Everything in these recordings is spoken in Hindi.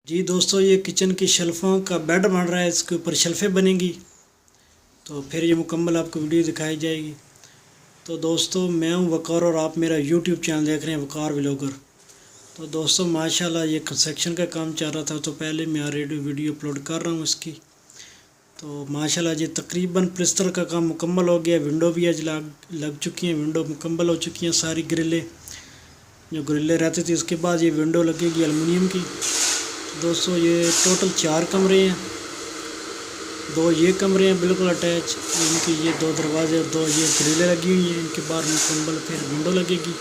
जी दोस्तों, ये किचन की शेल्फ़ों का बेड बन रहा है। इसके ऊपर शेल्फ़ें बनेंगी तो फिर ये मुकम्मल आपको वीडियो दिखाई जाएगी। तो दोस्तों, मैं हूँ वक़ार और आप मेरा यूट्यूब चैनल देख रहे हैं वक़ार व्लॉगर। तो दोस्तों माशाल्लाह ये कंस्ट्रक्शन का काम चल रहा था, तो पहले मैं ऑलरेडी वीडियो अपलोड कर रहा हूँ इसकी। तो माशाल्लाह जी तकरीबन प्लास्टर का काम मुकम्मल हो गया। विंडो भी आज लग चुकी हैं, विंडो मुकम्मल हो चुकी हैं। सारी ग्रिलें जो ग्रिलें रहती थी, उसके बाद ये विंडो लगेगी एलुमिनियम की। दोस्तों ये टोटल 4 कमरे हैं, 2 ये कमरे हैं बिल्कुल अटैच। इनकी ये 2 दरवाजे और 2 ये ग्रिलें लगी हुई हैं। इनके बाहर मुकम्मल फिर विंडो लगेगी।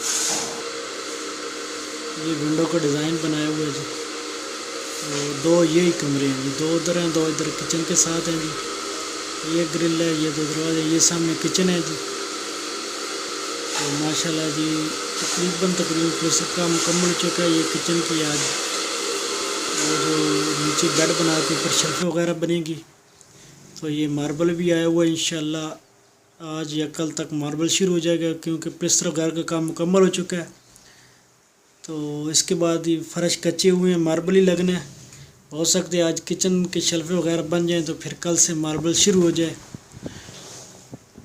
ये विंडो का डिज़ाइन बनाया हुआ है जी। और 2 यही कमरे हैं जी, 2 उधर हैं, 2 इधर किचन के साथ हैं जी। ये ग्रिल है, ये 2 दरवाजे, ये सामने किचन है जी। तो माशाल्लाह जी तकरीबन प्लास्टर का मुकम्मल हो चुका है। ये किचन की आज वो जो नीचे बेड बना के ऊपर शेल्फ़ें वगैरह बनेगी। तो ये मार्बल भी आया हुआ है, इंशाल्लाह आज या कल तक मार्बल शुरू हो जाएगा, क्योंकि प्लास्टर वगैरह का काम मुकम्मल हो चुका है। तो इसके बाद ये फ़र्श कच्चे हुए हैं, मार्बल ही लगना है। हो सकता है आज किचन के शेल्फ़ें वगैरह बन जाएँ तो फिर कल से मार्बल शुरू हो जाए।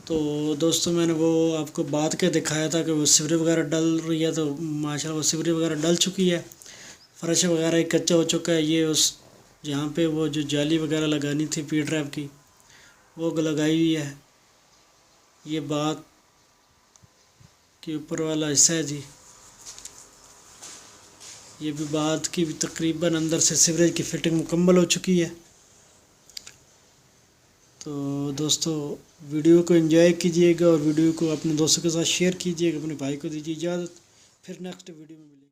तो दोस्तों मैंने वो आपको बात के दिखाया था कि वो सीवरेज वगैरह डल रही है, तो माशाल्लाह वो सीवरेज वगैरह डल चुकी है। फ़र्श वगैरह ही कच्चा हो चुका है। ये उस जहाँ पे वो जो जाली वगैरह लगानी थी पी ड्राइव की, वो लगाई हुई है। ये बात के ऊपर वाला हिस्सा है जी। ये भी बात की भी तकरीबन अंदर से सीवरेज की फिटिंग मुकम्मल हो चुकी है। तो दोस्तों वीडियो को एंजॉय कीजिएगा और वीडियो को अपने दोस्तों के साथ शेयर कीजिएगा। अपने भाई को दीजिए इजाज़त। फिर नेक्स्ट वीडियो में मिलेंगे।